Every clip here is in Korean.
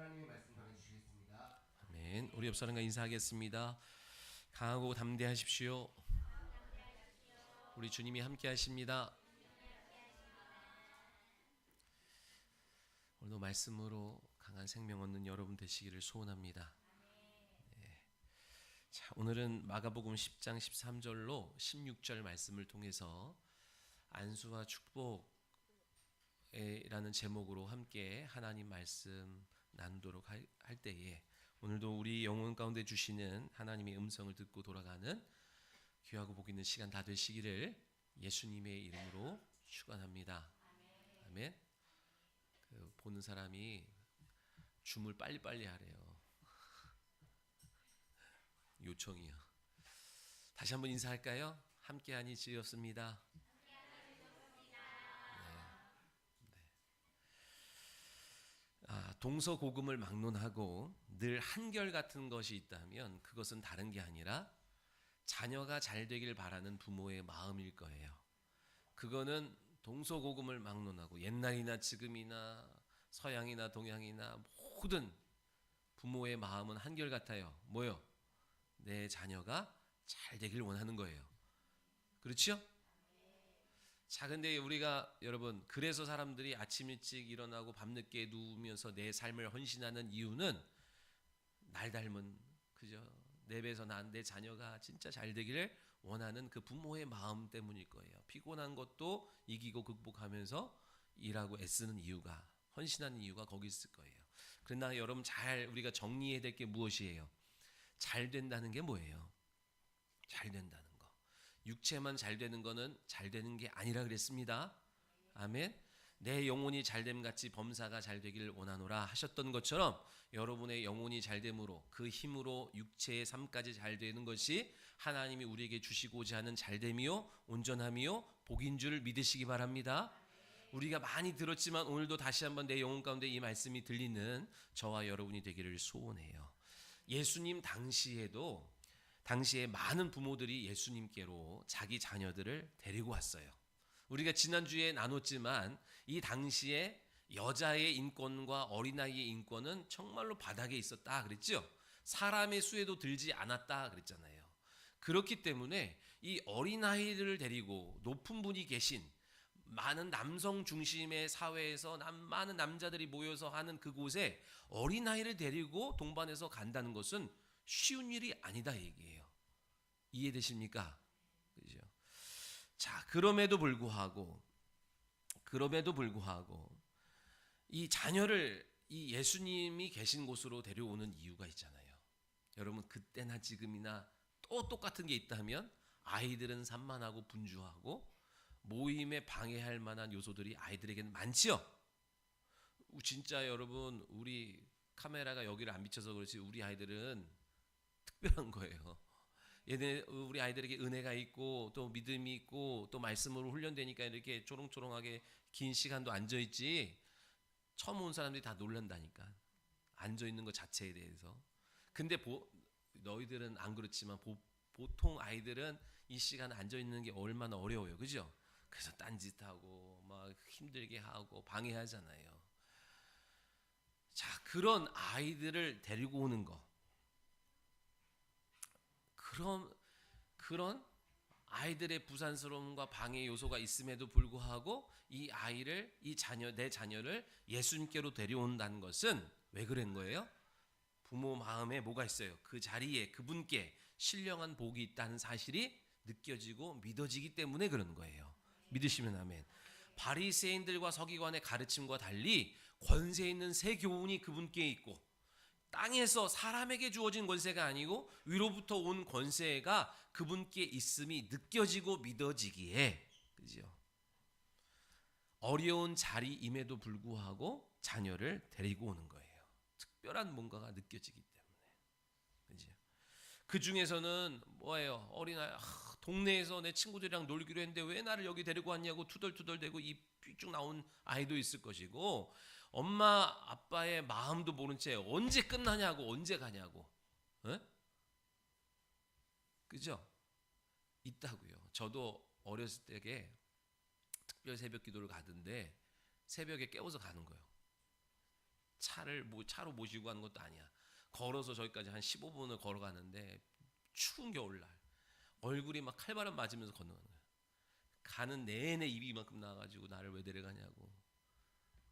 하나님의 말씀 전해주시겠습니다. 아멘. 우리 옆 사람과 인사하겠습니다. 강하고 담대하십시오. 우리 주님이 함께 하십니다. 오늘도 말씀으로 강한 생명 얻는 여러분 되시기를 소원합니다. 자, 오늘은 마가복음 10장 13절로 16절 말씀을 통해서 안수와 축복이라는 제목으로 함께 하나님 말씀 나누도록 할 때에, 오늘도 우리 영혼 가운데 주시는 하나님의 음성을 듣고 돌아가는 귀하고 복 있는 시간 다 되시기를 예수님의 이름으로 축원합니다. 아멘. 보는 사람이 줌을 빨리빨리 하래요. 요청이요. 다시 한번 인사할까요? 함께하니 지었습니다. 동서고금을 막론하고 늘 한결같은 것이 있다면 그것은 다른 게 아니라 자녀가 잘 되길 바라는 부모의 마음일 거예요. 그거는 동서고금을 막론하고 옛날이나 지금이나 서양이나 동양이나 모든 부모의 마음은 한결같아요. 뭐요? 내 자녀가 잘 되길 원하는 거예요. 그렇죠? 자, 근데 우리가 여러분, 그래서 사람들이 아침 일찍 일어나고 밤늦게 누우면서 내 삶을 헌신하는 이유는 날 닮은, 그죠? 내 배에서 난 내 자녀가 진짜 잘 되기를 원하는 그 부모의 마음 때문일 거예요. 피곤한 것도 이기고 극복하면서 일하고 애쓰는 이유가, 헌신하는 이유가 거기 있을 거예요. 그러나 여러분, 잘 우리가 정리해야 될 게 무엇이에요? 잘 된다는 게 뭐예요? 잘 된다는 거. 육체만 잘 되는 거는 잘 되는 게 아니라 그랬습니다. 아멘. 내 영혼이 잘됨 같이 범사가 잘 되기를 원하노라 하셨던 것처럼 여러분의 영혼이 잘됨으로 그 힘으로 육체의 삶까지 잘 되는 것이 하나님이 우리에게 주시고자 하는 잘됨이요 온전함이요 복인 줄 믿으시기 바랍니다. 우리가 많이 들었지만 오늘도 다시 한번 내 영혼 가운데 이 말씀이 들리는 저와 여러분이 되기를 소원해요. 예수님 당시에 많은 부모들이 예수님께로 자기 자녀들을 데리고 왔어요. 우리가 지난주에 나눴지만 이 당시에 여자의 인권과 어린아이의 인권은 정말로 바닥에 있었다 그랬죠. 사람의 수에도 들지 않았다 그랬잖아요. 그렇기 때문에 이 어린아이들을 데리고 높은 분이 계신 많은 남성 중심의 사회에서 많은 남자들이 모여서 하는 그곳에 어린아이를 데리고 동반해서 간다는 것은 쉬운 일이 아니다 얘기예요. 이해되십니까? 그죠? 자, 그럼에도 불구하고 이 자녀를 이 예수님이 계신 곳으로 데려오는 이유가 있잖아요. 여러분, 그때나 지금이나 또 똑같은 게 있다면 아이들은 산만하고 분주하고 모임에 방해할 만한 요소들이 아이들에게는 많지요. 진짜 여러분, 우리 카메라가 여기를 안 비춰서 그렇지 우리 아이들은 특별한 거예요. 우리 아이들에게 은혜가 있고 또 믿음이 있고 또 말씀으로 훈련되니까 이렇게 초롱초롱하게 긴 시간도 앉아있지, 처음 온 사람들이 다 놀란다니까, 앉아있는 것 자체에 대해서. 근데 너희들은 안 그렇지만 보통 아이들은 이 시간 앉아있는 게 얼마나 어려워요. 그죠? 그래서 딴짓하고 막 힘들게 하고 방해하잖아요. 자, 그런 아이들을 데리고 오는 거, 그런 아이들의 부산스러움과 방해 요소가 있음에도 불구하고 내 자녀를 예수님께로 데려온다는 것은 왜 그런 거예요? 부모 마음에 뭐가 있어요? 그 자리에 그분께 신령한 복이 있다는 사실이 느껴지고 믿어지기 때문에 그런 거예요. 믿으시면 아멘. 바리새인들과 서기관의 가르침과 달리 권세 있는 새 교훈이 그분께 있고, 땅에서 사람에게 주어진 권세가 아니고 위로부터 온 권세가 그분께 있음이 느껴지고 믿어지기에, 그죠? 어려운 자리임에도 불구하고 자녀를 데리고 오는 거예요. 특별한 뭔가가 느껴지기 때문에. 그죠? 그 중에서는 뭐예요? 어린아이, 동네에서 내 친구들이랑 놀기로 했는데 왜 나를 여기 데리고 왔냐고 투덜투덜대고 입 삐쭉 나온 아이도 있을 것이고, 엄마 아빠의 마음도 모른 채 언제 끝나냐고, 언제 가냐고, 에? 그죠? 있다고요. 저도 어렸을 때에 특별 새벽 기도를 가던데 새벽에 깨워서 가는 거예요. 차로 모시고 가는 것도 아니야. 걸어서 저기까지 한 15분을 걸어가는데 추운 겨울날 얼굴이 막 칼바람 맞으면서 건너가는 거야. 가는 내내 입이 이만큼 나와가지고 나를 왜 데려가냐고.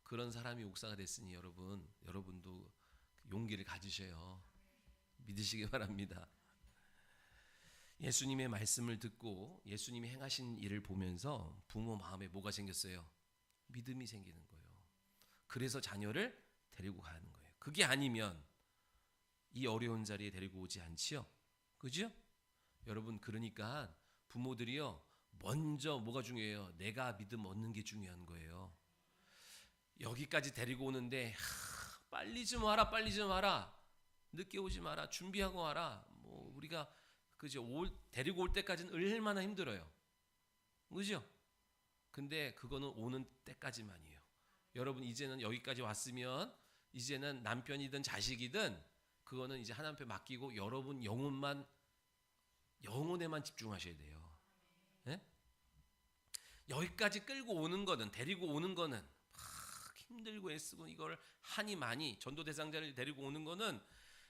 그런 사람이 목사가 됐으니 여러분도 용기를 가지셔요. 믿으시기 바랍니다. 예수님의 말씀을 듣고 예수님이 행하신 일을 보면서 부모 마음에 뭐가 생겼어요? 믿음이 생기는 거예요. 그래서 자녀를 데리고 가는 거예요. 그게 아니면 이 어려운 자리에 데리고 오지 않지요. 그죠? 여러분, 그러니까 부모들이요, 먼저 뭐가 중요해요? 내가 믿음 얻는 게 중요한 거예요. 여기까지 데리고 오는데 빨리 좀 와라. 늦게 오지 마라. 준비하고 와라. 뭐 우리가 그죠? 데리고 올 때까지는 얼마나 힘들어요. 그죠? 근데 그거는 오는 때까지만이에요. 여러분, 이제는 여기까지 왔으면 이제는 남편이든 자식이든 그거는 이제 하나님 앞에 맡기고 여러분 영혼에만 집중하셔야 돼요. 네? 여기까지 끌고 오는 거는, 데리고 오는 거는 힘들고 애쓰고 이걸 하니 많이 전도 대상자를 데리고 오는 거는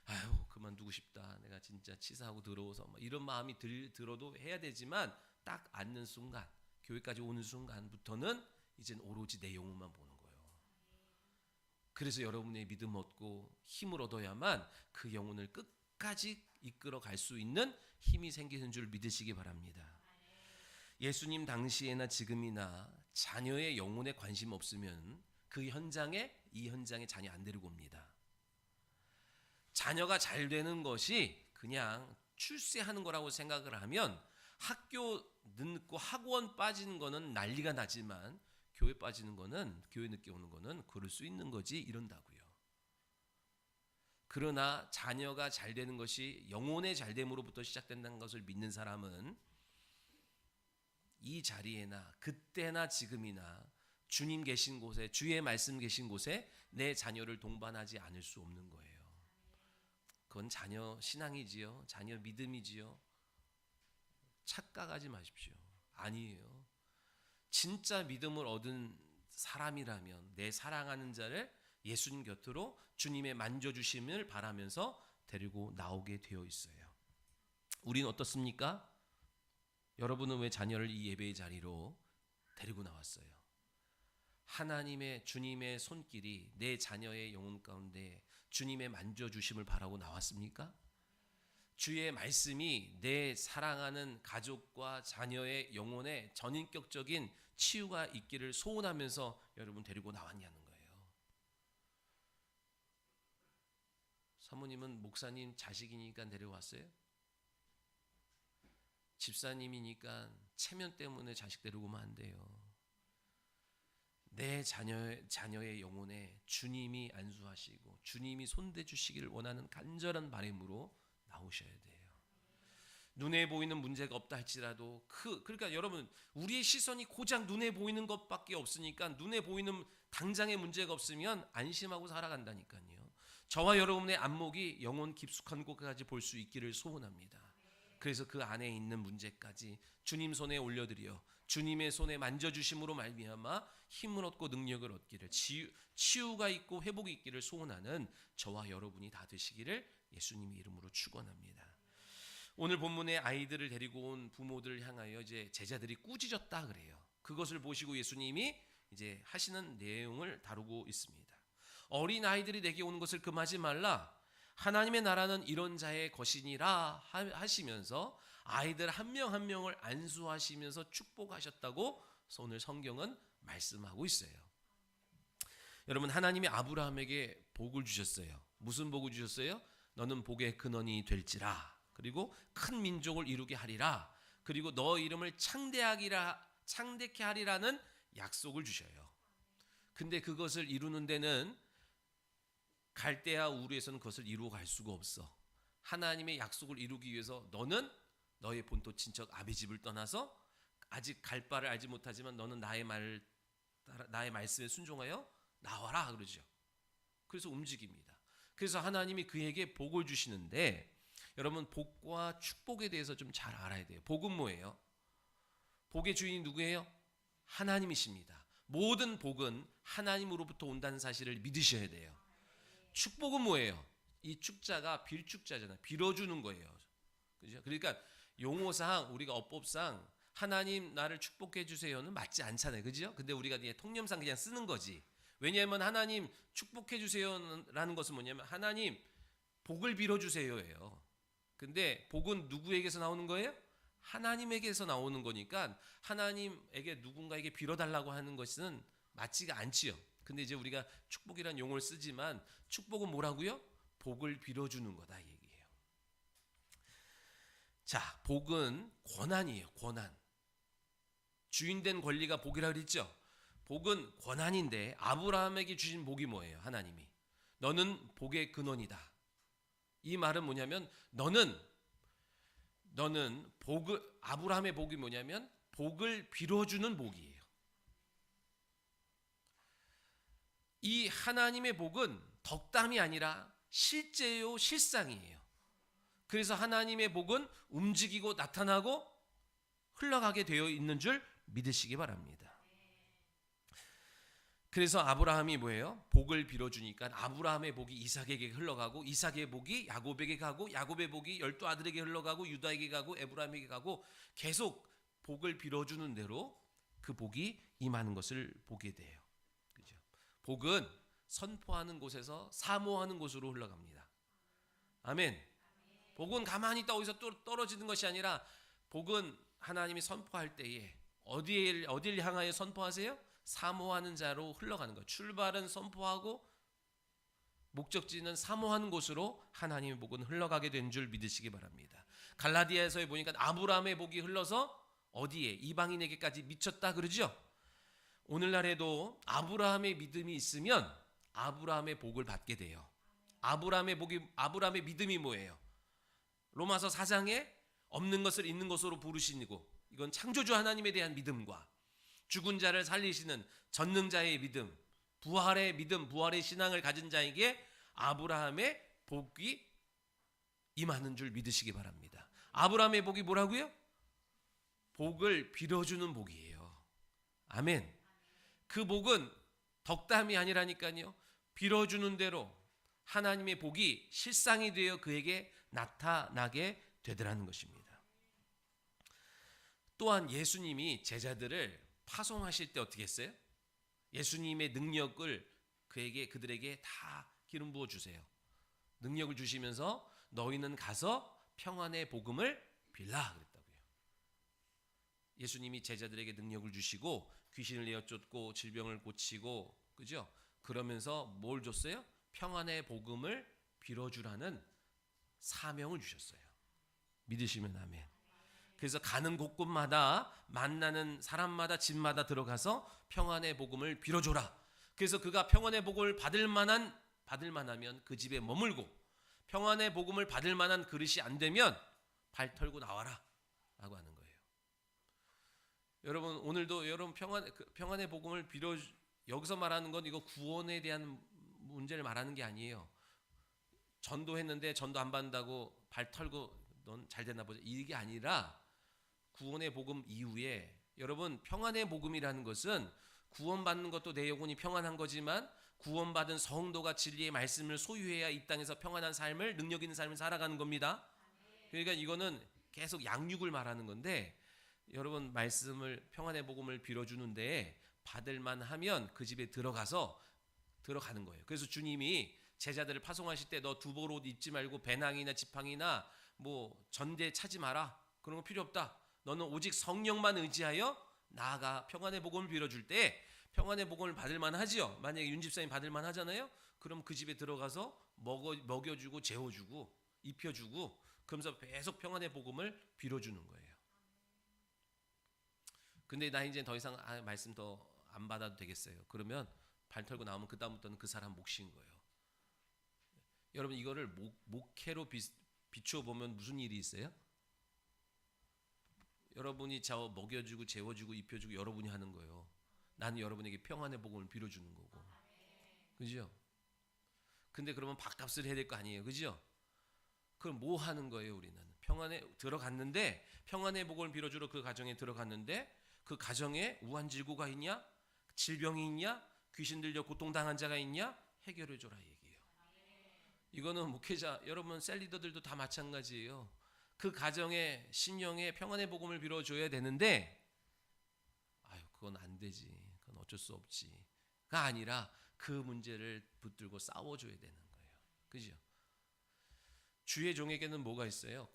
아유 그만두고 싶다. 내가 진짜 치사하고 더러워서 이런 마음이 들어도 해야 되지만 딱 앉는 순간, 교회까지 오는 순간부터는 이젠 오로지 내 영혼만 보는 거예요. 그래서 여러분의 믿음 얻고 힘을 얻어야만 그 영혼을 끝까지 이끌어 갈 수 있는 힘이 생기는 줄 믿으시기 바랍니다. 예수님 당시에나 지금이나 자녀의 영혼에 관심 없으면 이 현장에 자녀 안 데리고 옵니다. 자녀가 잘 되는 것이 그냥 출세하는 거라고 생각을 하면 학교 늦고 학원 빠지는 거는 난리가 나지만 교회 빠지는 거는, 교회 늦게 오는 거는 그럴 수 있는 거지 이런다고요. 그러나 자녀가 잘 되는 것이 영혼의 잘됨으로부터 시작된다는 것을 믿는 사람은 이 자리에나 그때나 지금이나 주님 계신 곳에, 주의 말씀 계신 곳에 내 자녀를 동반하지 않을 수 없는 거예요. 그건 자녀 신앙이지요. 자녀 믿음이지요. 착각하지 마십시오. 아니에요. 진짜 믿음을 얻은 사람이라면 내 사랑하는 자를 예수님 곁으로 주님의 만져주심을 바라면서 데리고 나오게 되어 있어요. 우린 어떻습니까? 여러분은 왜 자녀를 이 예배의 자리로 데리고 나왔어요? 하나님의, 주님의 손길이 내 자녀의 영혼 가운데 주님의 만져주심을 바라고 나왔습니까? 주의 말씀이 내 사랑하는 가족과 자녀의 영혼에 전인격적인 치유가 있기를 소원하면서 여러분 데리고 나왔냐는 거예요. 사모님은 목사님 자식이니까 데려왔어요? 집사님이니까 체면 때문에 자식 데리고 오면 안 돼요. 내 자녀의 영혼에 주님이 안수하시고 주님이 손대 주시기를 원하는 간절한 바람으로 나오셔야 돼요. 눈에 보이는 문제가 없다 할지라도 그러니까 여러분, 우리의 시선이 고작 눈에 보이는 것밖에 없으니까, 눈에 보이는 당장의 문제가 없으면 안심하고 살아간다니까요. 저와 여러분의 안목이 영혼 깊숙한 곳까지 볼 수 있기를 소원합니다. 그래서 그 안에 있는 문제까지 주님 손에 올려드려 주님의 손에 만져주심으로 말미암아 힘을 얻고 능력을 얻기를, 치유가 있고 회복이 있기를 소원하는 저와 여러분이 다 되시기를 예수님의 이름으로 축원합니다. 오늘 본문에 아이들을 데리고 온 부모들을 향하여 이제 제자들이 꾸짖었다 그래요. 그것을 보시고 예수님이 이제 하시는 내용을 다루고 있습니다. 어린 아이들이 내게 오는 것을 금하지 말라. 하나님의 나라는 이런 자의 것이니라 하시면서 아이들 한 명 한 명을 안수하시면서 축복하셨다고 오늘 성경은 말씀하고 있어요. 여러분, 하나님이 아브라함에게 복을 주셨어요. 무슨 복을 주셨어요? 너는 복의 근원이 될지라. 그리고 큰 민족을 이루게 하리라. 그리고 너 이름을 창대케 하리라는 약속을 주셔요. 근데 그것을 이루는 데는 갈대아 우르에서는 그것을 이루어 갈 수가 없어. 하나님의 약속을 이루기 위해서 너는 너의 본토 친척 아비 집을 떠나서 아직 갈 바를 알지 못하지만 너는 나의 말씀에 순종하여 나와라 그러죠. 그래서 움직입니다. 그래서 하나님이 그에게 복을 주시는데, 여러분, 복과 축복에 대해서 좀 잘 알아야 돼요. 복은 뭐예요? 복의 주인이 누구예요? 하나님이십니다. 모든 복은 하나님으로부터 온다는 사실을 믿으셔야 돼요. 축복은 뭐예요? 이 축자가 빌축자잖아요. 빌어주는 거예요. 그죠? 그러니까 용어상 우리가 어법상 하나님 나를 축복해 주세요는 맞지 않잖아요. 그죠? 근데 우리가 그냥 통념상 그냥 쓰는 거지. 왜냐하면 하나님 축복해 주세요라는 것은 뭐냐면 하나님 복을 빌어 주세요예요. 근데 복은 누구에게서 나오는 거예요? 하나님에게서 나오는 거니까 하나님에게 누군가에게 빌어달라고 하는 것은 맞지가 않지요. 근데 이제 우리가 축복이라는 용어를 쓰지만 축복은 뭐라고요? 복을 빌어주는 거다 이 얘기예요. 자, 복은 권한이에요. 권한. 주인된 권리가 복이라 그랬죠. 복은 권한인데 아브라함에게 주신 복이 뭐예요? 하나님이 너는 복의 근원이다. 이 말은 뭐냐면 너는 복을 아브라함의 복이 뭐냐면 복을 빌어주는 복이에요. 이 하나님의 복은 덕담이 아니라 실제요 실상이에요. 그래서 하나님의 복은 움직이고 나타나고 흘러가게 되어 있는 줄 믿으시기 바랍니다. 그래서 아브라함이 뭐예요? 복을 빌어주니까 아브라함의 복이 이삭에게 흘러가고 이삭의 복이 야곱에게 가고 야곱의 복이 12아들에게 흘러가고 유다에게 가고 에브라임에게 가고 계속 복을 빌어주는 대로 그 복이 임하는 것을 보게 돼요. 그죠? 복은 선포하는 곳에서 사모하는 곳으로 흘러갑니다. 아멘. 복은 가만히 있다 어디서 떨어지는 것이 아니라 복은 하나님이 선포할 때에 어딜 향하여 선포하세요? 사모하는 자로 흘러가는 것. 출발은 선포하고 목적지는 사모하는 곳으로 하나님의 복은 흘러가게 된 줄 믿으시기 바랍니다. 갈라디아에서 보니까 아브라함의 복이 흘러서 어디에? 이방인에게까지 미쳤다 그러죠. 오늘날에도 아브라함의 믿음이 있으면 아브라함의 복을 받게 돼요. 아브라함의 믿음이 뭐예요? 로마서 4장에 없는 것을 있는 것으로 부르시고 이건 창조주 하나님에 대한 믿음과 죽은 자를 살리시는 전능자의 믿음, 부활의 믿음, 부활의 신앙을 가진 자에게 아브라함의 복이 임하는 줄 믿으시기 바랍니다. 아브라함의 복이 뭐라고요? 복을 빌어주는 복이에요. 아멘. 그 복은 덕담이 아니라니까요. 빌어주는 대로 하나님의 복이 실상이 되어 그에게 나타나게 되더라는 것입니다. 또한 예수님이 제자들을 파송하실 때 어떻게 했어요? 예수님의 능력을 그들에게 다 기름 부어 주세요. 능력을 주시면서 너희는 가서 평안의 복음을 빌라 그랬다고요. 예수님이 제자들에게 능력을 주시고 귀신을 내어 쫓고 질병을 고치고 그죠? 그러면서 뭘 줬어요? 평안의 복음을 빌어주라는 사명을 주셨어요. 믿으시면 아멘. 그래서 가는 곳곳마다 만나는 사람마다 집마다 들어가서 평안의 복음을 빌어줘라. 그래서 그가 평안의 복음을 받을 만하면 그 집에 머물고 평안의 복음을 받을 만한 그릇이 안 되면 발 털고 나와라 라고 하는 거예요. 여러분 오늘도 여러분 평안의 복음을 여기서 말하는 건 이거 구원에 대한 문제를 말하는 게 아니에요. 전도했는데 전도 안 받는다고 발 털고 넌 잘 됐나 보자 이게 아니라 구원의 복음 이후에 여러분 평안의 복음이라는 것은 구원받는 것도 내 영혼이 평안한 거지만 구원받은 성도가 진리의 말씀을 소유해야 이 땅에서 평안한 삶을 능력 있는 삶을 살아가는 겁니다. 그러니까 이거는 계속 양육을 말하는 건데 여러분 말씀을 평안의 복음을 빌어주는데 받을만 하면 그 집에 들어가는 거예요. 그래서 주님이 제자들을 파송하실 때 너 두벌 옷 입지 말고 배낭이나 지팡이나 뭐 전대 차지 마라. 그런 거 필요 없다. 너는 오직 성령만 의지하여 나아가 평안의 복음을 빌어줄 때 평안의 복음을 받을 만하지요. 만약에 윤 집사님 받을 만하잖아요. 그럼 그 집에 들어가서 먹여주고 재워주고 입혀주고 그러면서 계속 평안의 복음을 빌어주는 거예요. 근데 나 이제 더 이상 말씀 더 안 받아도 되겠어요. 그러면 발 털고 나오면 그 다음부터는 그 사람 몫인 거예요. 여러분 이거를 목회로 비추어 보면 무슨 일이 있어요? 여러분이 저 먹여주고 재워주고 입혀주고 여러분이 하는 거예요. 나는 여러분에게 평안의 복음을 빌어주는 거고, 그죠? 근데 그러면 밥값을 해야 될 거 아니에요, 그죠? 그럼 뭐 하는 거예요, 우리는? 평안에 들어갔는데 평안의 복음을 빌어주러 그 가정에 들어갔는데 그 가정에 우환질고가 있냐? 질병이 있냐? 귀신 들려 고통당한 자가 있냐? 해결해 줘라 얘기예요. 이거는 목회자 여러분 셀리더들도 다 마찬가지예요. 그 가정에 신령의 평안의 복음을 빌어줘야 되는데 아유 그건 안 되지. 그건 어쩔 수 없지.가 아니라 그 문제를 붙들고 싸워줘야 되는 거예요. 그죠? 주의 종에게는 뭐가 있어요?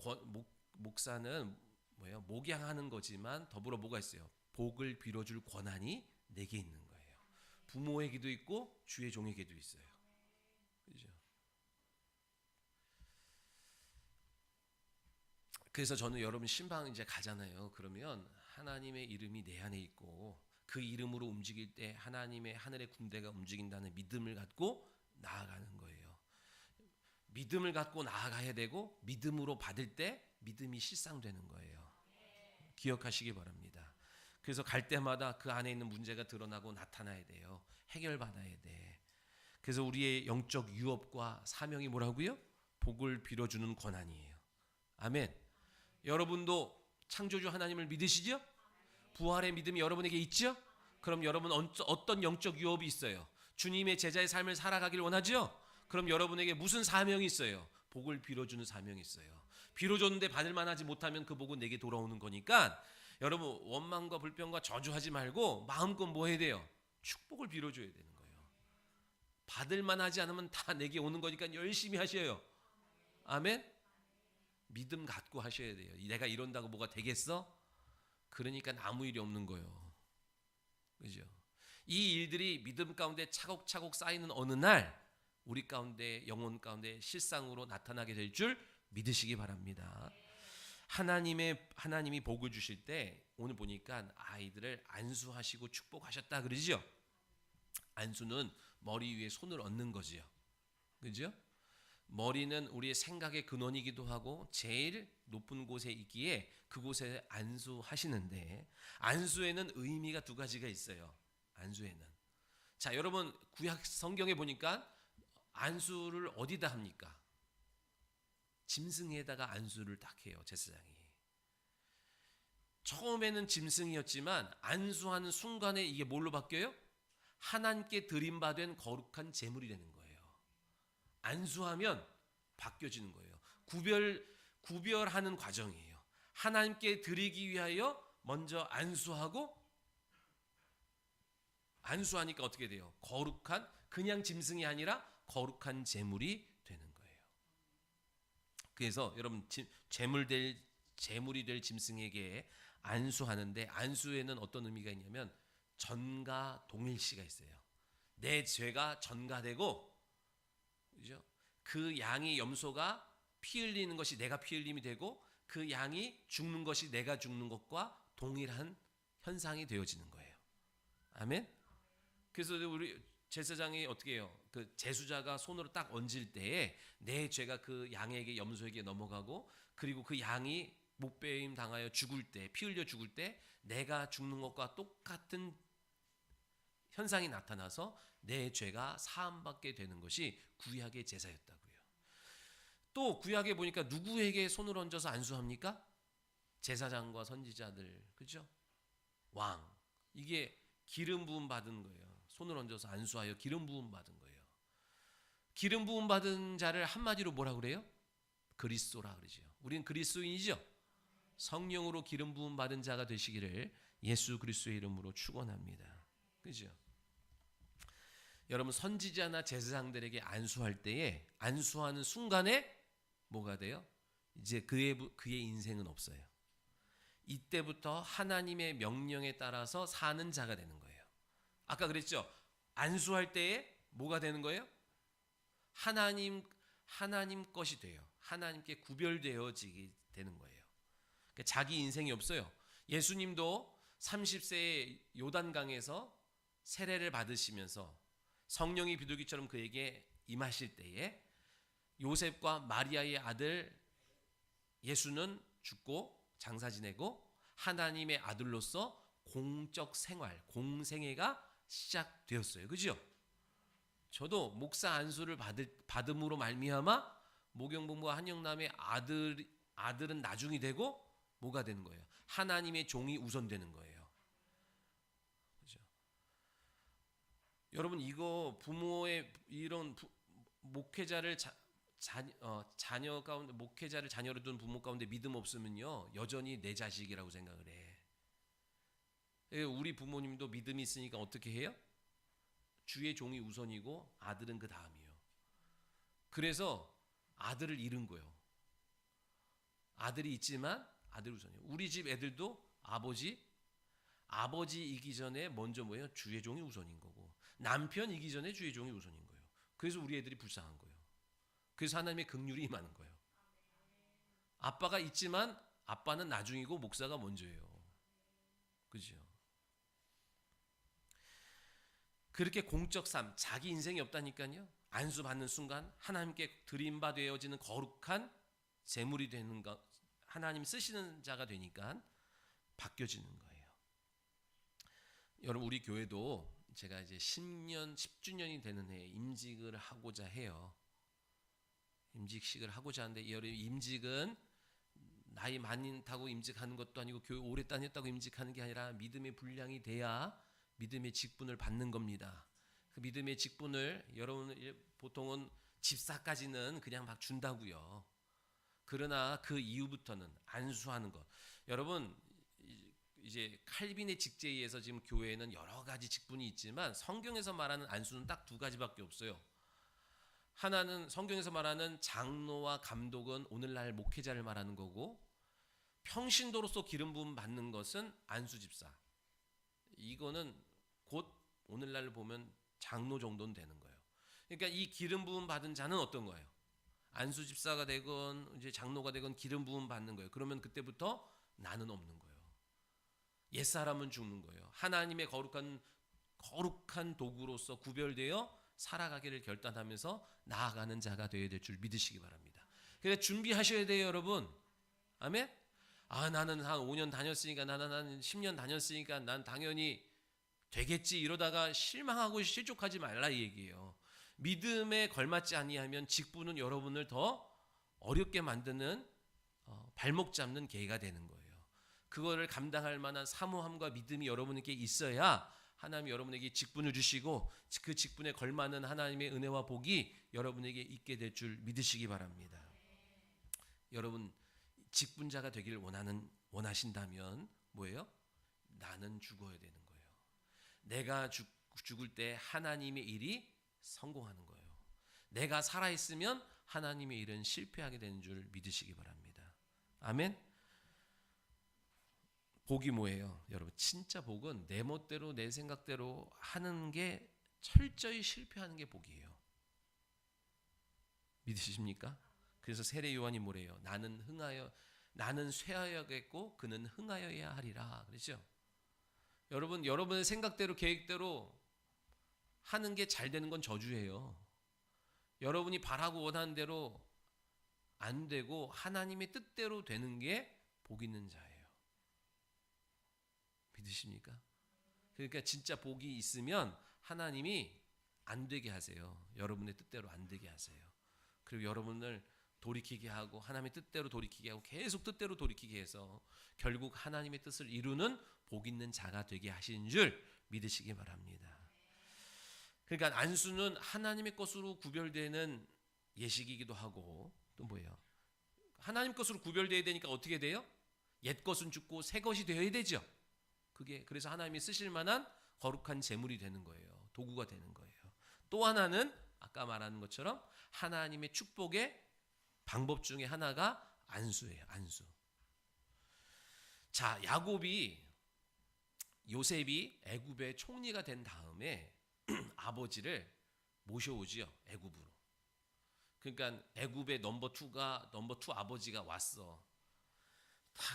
목사는 뭐예요? 목양하는 거지만 더불어 뭐가 있어요? 복을 빌어줄 권한이 내게 있는 거예요. 부모에게도 있고 주의 종에게도 있어요. 그죠? 그래서 저는 여러분 신방 이제 가잖아요. 그러면 하나님의 이름이 내 안에 있고 그 이름으로 움직일 때 하나님의 하늘의 군대가 움직인다는 믿음을 갖고 나아가는 거예요. 믿음을 갖고 나아가야 되고 믿음으로 받을 때 믿음이 실상되는 거예요. 기억하시기 바랍니다. 그래서 갈 때마다 그 안에 있는 문제가 드러나고 나타나야 돼요. 해결받아야 돼. 그래서 우리의 영적 유업과 사명이 뭐라고요? 복을 빌어주는 권한이에요. 아멘. 여러분도 창조주 하나님을 믿으시죠? 부활의 믿음이 여러분에게 있죠? 그럼 여러분 어떤 영적 유업이 있어요? 주님의 제자의 삶을 살아가길 원하죠? 그럼 여러분에게 무슨 사명이 있어요? 복을 빌어주는 사명이 있어요. 빌어줬는데 받을 만하지 못하면 그 복은 내게 돌아오는 거니까 여러분 원망과 불평과 저주하지 말고 마음껏 뭐 해야 돼요? 축복을 빌어줘야 되는 거예요. 받을 만하지 않으면 다 내게 오는 거니까 열심히 하셔요. 아멘? 믿음 갖고 하셔야 돼요. 내가 이런다고 뭐가 되겠어? 그러니까 아무 일이 없는 거예요. 그죠? 이 일들이 믿음 가운데 차곡차곡 쌓이는 어느 날 우리 가운데 영혼 가운데 실상으로 나타나게 될 줄 믿으시기 바랍니다. 하나님이 복을 주실 때 오늘 보니까 아이들을 안수하시고 축복하셨다 그러죠? 안수는 머리 위에 손을 얹는 거지요. 그죠? 머리는 우리의 생각의 근원이기도 하고 제일 높은 곳에 있기에 그곳에 안수하시는데 안수에는 의미가 두 가지가 있어요. 안수에는. 자, 여러분 구약 성경에 보니까 안수를 어디다 합니까? 짐승에다가 안수를 딱 해요. 제사장이. 처음에는 짐승이었지만 안수하는 순간에 이게 뭘로 바뀌어요? 하나님께 드림받은 거룩한 제물이 되는 거예요. 안수하면 바뀌어지는 거예요. 구별하는 과정이에요. 하나님께 드리기 위하여 먼저 안수하고 안수하니까 어떻게 돼요? 거룩한 그냥 짐승이 아니라 거룩한 제물이 되는 거예요. 그래서 여러분 제물이 될 짐승에게 안수하는데 안수에는 어떤 의미가 있냐면 전가 동일시가 있어요. 내 죄가 전가되고 그죠? 그 양의 염소가 피 흘리는 것이 내가 피 흘림이 되고 그 양이 죽는 것이 내가 죽는 것과 동일한 현상이 되어지는 거예요. 아멘. 그래서 우리 제사장이 어떻게 해요? 그 제수자가 손으로 딱 얹을 때에 내 죄가 그 양에게 염소에게 넘어가고 그리고 그 양이 목베임 당하여 죽을 때 피 흘려 죽을 때 내가 죽는 것과 똑같은 현상이 나타나서 내 죄가 사함받게 되는 것이 구약의 제사였다고요. 또 구약에 보니까 누구에게 손을 얹어서 안수합니까? 제사장과 선지자들, 그죠? 왕. 이게 기름 부음 받은 거예요. 손을 얹어서 안수하여 기름 부음 받은 거예요. 기름 부음 받은 자를 한마디로 뭐라 그래요? 그리스도라 그러죠. 우리는 그리스도인이죠. 성령으로 기름 부음 받은 자가 되시기를 예수 그리스도의 이름으로 축원합니다. 그죠? 여러분 선지자나 제사장들에게 안수할 때에 안수하는 순간에 뭐가 돼요? 이제 그의 인생은 없어요. 이때부터 하나님의 명령에 따라서 사는 자가 되는 거예요. 아까 그랬죠? 안수할 때에 뭐가 되는 거예요? 하나님 것이 돼요. 하나님께 구별되어지게 되는 거예요. 그러니까 자기 인생이 없어요. 예수님도 30세의 요단강에서 세례를 받으시면서 성령이 비둘기처럼 그에게 임하실 때에 요셉과 마리아의 아들 예수는 죽고 장사 지내고 하나님의 아들로서 공적 생활, 공생애가 시작되었어요. 그죠? 저도 목사 안수를 받음으로 말미암아 모경부모와 한영남의 아들은 나중이 되고 뭐가 되는 거예요? 하나님의 종이 우선되는 거예요. 그죠? 여러분 이거 부모의 이런 목회자를 자녀 가운데 목회자를 자녀로 둔 부모 가운데 믿음 없으면요 여전히 내 자식이라고 생각을 해. 우리 부모님도 믿음이 있으니까 어떻게 해요? 주의 종이 우선이고 아들은 그 다음이요. 그래서 아들을 잃은 거예요. 아들이 있지만 아들 우선이에요. 우리 집 애들도 아버지이기 전에 먼저 뭐예요? 주의 종이 우선인 거고 남편이기 전에 주의 종이 우선인 거예요. 그래서 우리 애들이 불쌍한 거예요. 그래서 하나님의 긍휼이 임하는 거예요. 아빠가 있지만 아빠는 나중이고 목사가 먼저예요. 그죠? 그렇게 공적 삶, 자기 인생이 없다니까요. 안수 받는 순간 하나님께 드림바 되어지는 거룩한 제물이 되는 것, 하나님 쓰시는 자가 되니까 바뀌어지는 거예요. 여러분 우리 교회도 제가 이제 10주년이 되는 해에 임직을 하고자 해요. 임직식을 하고자 하는데 여러분 임직은 나이 많다고 임직하는 것도 아니고 교회 오래 다녔다고 임직하는 게 아니라 믿음의 분량이 돼야 믿음의 직분을 받는 겁니다. 그 믿음의 직분을 여러분 보통은 집사까지는 그냥 막 준다고요. 그러나 그 이후부터는 안수하는 것. 여러분 이제 칼빈의 직제에 의해서 지금 교회에는 여러 가지 직분이 있지만 성경에서 말하는 안수는 딱 두 가지밖에 없어요. 하나는 성경에서 말하는 장로와 감독은 오늘날 목회자를 말하는 거고 평신도로서 기름 부음 받는 것은 안수 집사. 이거는 곧 오늘날 보면 장로 정도는 되는 거예요. 그러니까 이 기름 부음 받은 자는 어떤 거예요? 안수 집사가 되건 이제 장로가 되건 기름 부음 받는 거예요. 그러면 그때부터 나는 없는 거예요. 옛사람은 죽는 거예요. 하나님의 거룩한 도구로서 구별되어 살아가기를 결단하면서 나아가는 자가 되어야 될 줄 믿으시기 바랍니다. 그래서 준비하셔야 돼요, 여러분. 아멘? 나는 한 5년 다녔으니까 나는 한 10년 다녔으니까 난 당연히 되겠지 이러다가 실망하고 실족하지 말라 이 얘기예요. 믿음에 걸맞지 아니하면 직분은 여러분을 더 어렵게 만드는 발목 잡는 계기가 되는 거예요. 그거를 감당할 만한 사모함과 믿음이 여러분에게 있어야 하나님이 여러분에게 직분을 주시고 그 직분에 걸맞는 하나님의 은혜와 복이 여러분에게 있게 될 줄 믿으시기 바랍니다. 여러분 직분자가 되기를 원하신다면 뭐예요? 나는 죽어야 되는 거예요. 내가 죽을 때 하나님의 일이 성공하는 거예요. 내가 살아있으면 하나님의 일은 실패하게 되는 줄 믿으시기 바랍니다. 아멘. 복이 뭐예요? 여러분 진짜 복은 내 멋대로 내 생각대로 하는 게 철저히 실패하는 게 복이에요. 믿으십니까? 그래서 세례 요한이 뭐래요? 나는 쇠하여야겠고 그는 흥하여야 하리라 그랬죠. 여러분 여러분의 생각대로 계획대로 하는 게 잘 되는 건 저주예요. 여러분이 바라고 원하는 대로 안 되고 하나님의 뜻대로 되는 게 복 있는 자예요. 믿으십니까? 그러니까 진짜 복이 있으면 하나님이 안 되게 하세요. 여러분의 뜻대로 안 되게 하세요. 그리고 여러분을 돌이키게 하고 하나님의 뜻대로 돌이키게 하고 계속 뜻대로 돌이키게 해서 결국 하나님의 뜻을 이루는 복 있는 자가 되게 하신 줄 믿으시기 바랍니다. 그러니까 안수는 하나님의 것으로 구별되는 예식이기도 하고 또 뭐예요? 하나님 것으로 구별되어야 되니까 어떻게 돼요? 옛 것은 죽고 새 것이 되어야 되죠. 그게 그래서 하나님이 쓰실 만한 거룩한 제물이 되는 거예요. 도구가 되는 거예요. 또 하나는 아까 말한 것처럼 하나님의 축복의 방법 중에 하나가 안수예요. 안수. 자, 요셉이 애굽의 총리가 된 다음에 아버지를 모셔오지요. 애굽으로. 그러니까 애굽의 넘버 2 아버지가 왔어.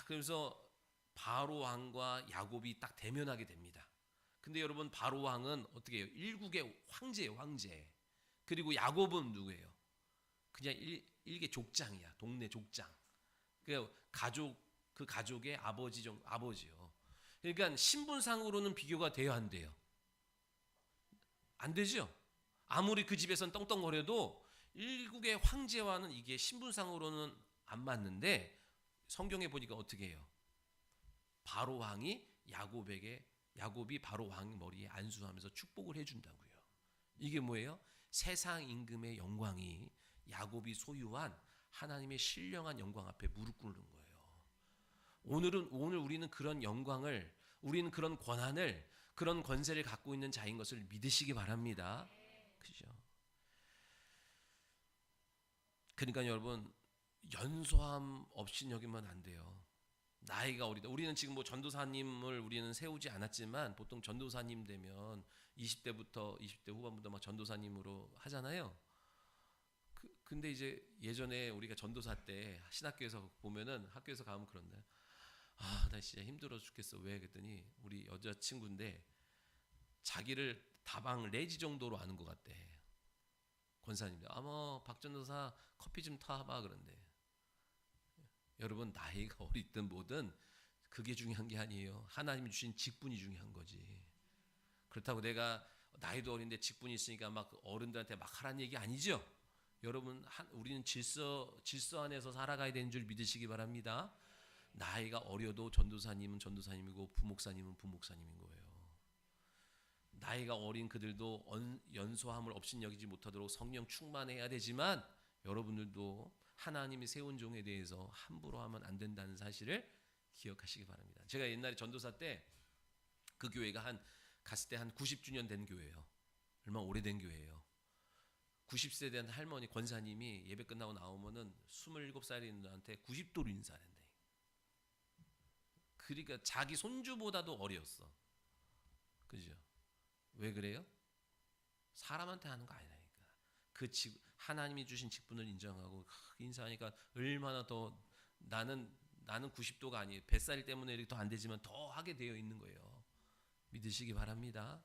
그래서 바로 왕과 야곱이 딱 대면하게 됩니다. 근데 여러분 바로 왕은 어떻게 해요? 일국의 황제예요, 황제. 그리고 야곱은 누구예요? 그냥 일개 족장이야, 동네 족장. 그 가족의 아버지요. 그러니까 신분상으로는 비교가 돼요, 안 돼요? 안 되죠. 아무리 그 집에선 떵떵거려도 일국의 황제와는 이게 신분상으로는 안 맞는데 성경에 보니까 어떻게 해요? 바로 왕이 야곱이 바로 왕 머리에 안수하면서 축복을 해준다고요. 이게 뭐예요? 세상 임금의 영광이 야곱이 소유한 하나님의 신령한 영광 앞에 무릎 꿇는 거예요. 오늘 우리는 그런 영광을, 우리는 그런 권한을, 그런 권세를 갖고 있는 자인 것을 믿으시기 바랍니다. 그죠? 그러니까 여러분, 연소함 없이 여기면 안 돼요. 나이가 어리다. 우리는 지금 뭐 전도사님을 우리는 세우지 않았지만 보통 전도사님 되면 20대 후반부터 막 전도사님으로 하잖아요. 근데 이제 예전에 우리가 전도사 때 신학교에서 보면은, 학교에서 가면 그런데, 나 진짜 힘들어 죽겠어. 왜? 그랬더니 우리 여자친구인데 자기를 다방 레지 정도로 아는 것 같대. 권사님들, 박 전도사 커피 좀 타봐 그런데. 여러분, 나이가 어리든 뭐든 그게 중요한 게 아니에요. 하나님이 주신 직분이 중요한 거지. 그렇다고 내가 나이도 어린데 직분이 있으니까 막 어른들한테 막 하라는 얘기 아니죠. 여러분, 우리는 질서 안에서 살아가야 되는 줄 믿으시기 바랍니다. 나이가 어려도 전도사님은 전도사님이고 부목사님은 부목사님인 거예요. 나이가 어린 그들도 연소함을 업신여기지 못하도록 성령 충만해야 되지만, 여러분들도 하나님이 세운 종에 대해서 함부로 하면 안 된다는 사실을 기억하시기 바랍니다. 제가 옛날에 전도사 때 그 교회가 갔을 때 한 90주년 된 교회예요. 얼마 오래된 교회예요. 90세 된 할머니 권사님이 예배 끝나고 나오면은 27살인 누나한테 90도로 인사한대. 그러니까 자기 손주보다도 어렸어. 그죠? 왜 그래요? 사람한테 하는 거 아니라니까. 하나님이 주신 직분을 인정하고 인사하니까 얼마나 더 나는 90도가 아니에요. 뱃살 때문에 이렇게 더 안 되지만 더 하게 되어 있는 거예요. 믿으시기 바랍니다.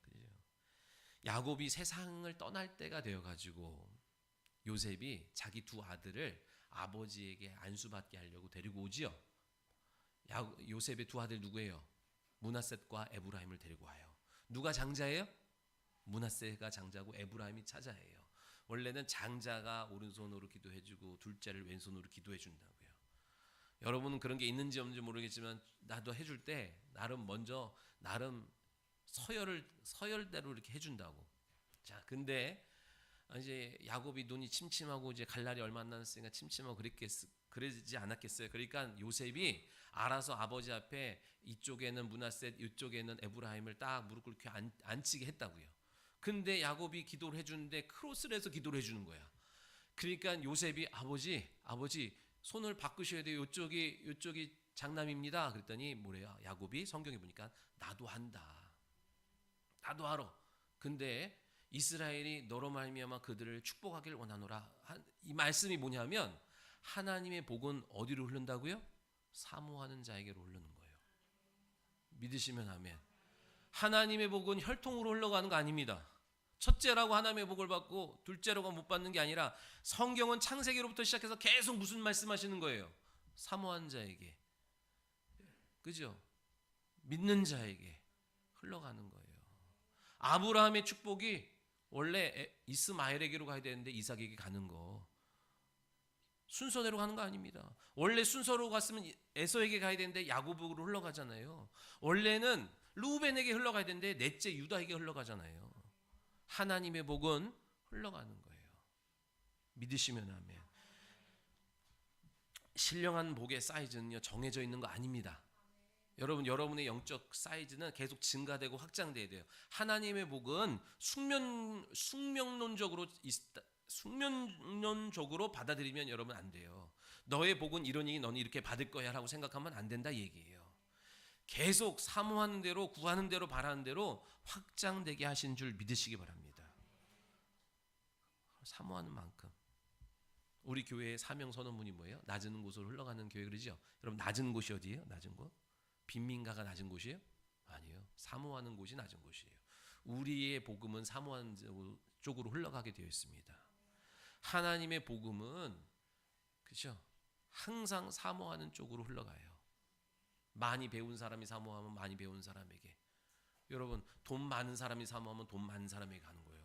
그죠? 야곱이 세상을 떠날 때가 되어가지고 요셉이 자기 두 아들을 아버지에게 안수받게 하려고 데리고 오지요. 요셉의 두 아들 누구예요? 므낫셋과 에브라임을 데리고 와요. 누가 장자예요? 므낫셋가 장자고 에브라임이 차자예요. 원래는 장자가 오른손으로 기도해주고 둘째를 왼손으로 기도해준다고요. 여러분은 그런 게 있는지 없는지 모르겠지만 나도 해줄 때 나름 서열대로 이렇게 해준다고. 자, 근데 이제 야곱이 눈이 침침하고 이제 갈 날이 얼마 안 남았으니까 침침하고 그러지 않았겠어요. 그러니까 요셉이 알아서 아버지 앞에 이쪽에는 므낫셋, 이쪽에는 에브라임을 딱 무릎 꿇게 앉히게 했다고요. 근데 야곱이 기도를 해주는데 크로스를 해서 기도를 해주는 거야. 그러니까 요셉이 아버지 손을 바꾸셔야 돼요. 이쪽이 장남입니다. 그랬더니 뭐래요? 야곱이 성경에 보니까 나도 한다. 나도 알아. 근데 이스라엘이 너로 말미암아 그들을 축복하기를 원하노라. 이 말씀이 뭐냐면 하나님의 복은 어디로 흐른다고요? 사모하는 자에게로 흐르는 거예요. 믿으시면 아멘. 하나님의 복은 혈통으로 흘러가는 거 아닙니다. 첫째라고 하나님의 복을 받고 둘째라고 못 받는 게 아니라 성경은 창세기로부터 시작해서 계속 무슨 말씀하시는 거예요? 사모하는 자에게, 그죠? 믿는 자에게 흘러가는 거예요. 아브라함의 축복이 원래 이스마엘에게로 가야 되는데 이삭에게 가는 거, 순서대로 가는 거 아닙니다. 원래 순서로 갔으면 에서에게 가야 되는데 야곱으로 흘러가잖아요. 원래는 루벤에게 흘러가야 되는데 넷째 유다에게 흘러가잖아요. 하나님의 복은 흘러가는 거예요. 믿으시면 아멘. 신령한 복의 사이즈는요 정해져 있는 거 아닙니다. 여러분의 영적 사이즈는 계속 증가되고 확장돼야 돼요. 하나님의 복은 숙면론적으로 받아들이면 여러분 안 돼요. 너의 복은 이러니 너는 이렇게 받을 거야 라고 생각하면 안 된다 얘기예요. 계속 사모하는 대로, 구하는 대로, 바라는 대로 확장되게 하신 줄 믿으시기 바랍니다. 사모하는 만큼. 우리 교회의 사명 선언문이 뭐예요? 낮은 곳으로 흘러가는 교회 그러죠? 여러분, 낮은 곳이 어디예요? 낮은 곳? 빈민가가 낮은 곳이에요? 아니에요. 사모하는 곳이 낮은 곳이에요. 우리의 복음은 사모하는 쪽으로 흘러가게 되어 있습니다. 하나님의 복음은 그렇죠? 항상 사모하는 쪽으로 흘러가요. 많이 배운 사람이 사모하면 많이 배운 사람에게. 여러분, 돈 많은 사람이 사모하면 돈 많은 사람에게 가는 거예요.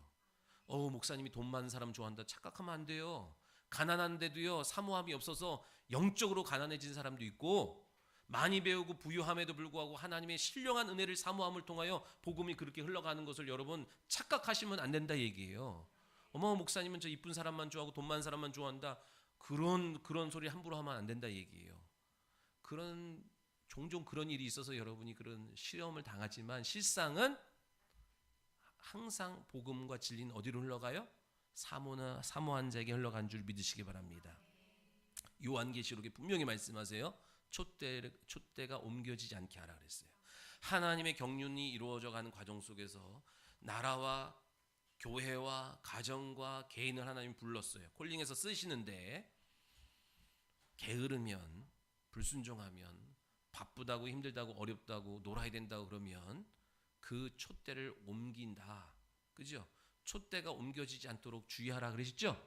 목사님이 돈 많은 사람 좋아한다 착각하면 안 돼요. 가난한데도요 사모함이 없어서 영적으로 가난해진 사람도 있고, 많이 배우고 부유함에도 불구하고 하나님의 신령한 은혜를 사모함을 통하여 복음이 그렇게 흘러가는 것을 여러분 착각하시면 안 된다 얘기예요. 어머 목사님은 저 이쁜 사람만 좋아하고 돈 많은 사람만 좋아한다. 그런 소리 함부로 하면 안 된다 얘기예요. 종종 그런 일이 있어서 여러분이 그런 시험을 당하지만 실상은 항상 복음과 진리는 어디로 흘러가요? 사모한 자에게 흘러간 줄 믿으시기 바랍니다. 요한계시록에 분명히 말씀하세요. 촛대가 옮겨지지 않게 하라 그랬어요. 하나님의 경륜이 이루어져 가는 과정 속에서 나라와 교회와 가정과 개인을 하나님 불렀어요. 콜링해서 쓰시는데 게으르면, 불순종하면, 바쁘다고 힘들다고 어렵다고 놀아야 된다고 그러면 그 촛대를 옮긴다. 그죠? 촛대가 옮겨지지 않도록 주의하라 그러셨죠?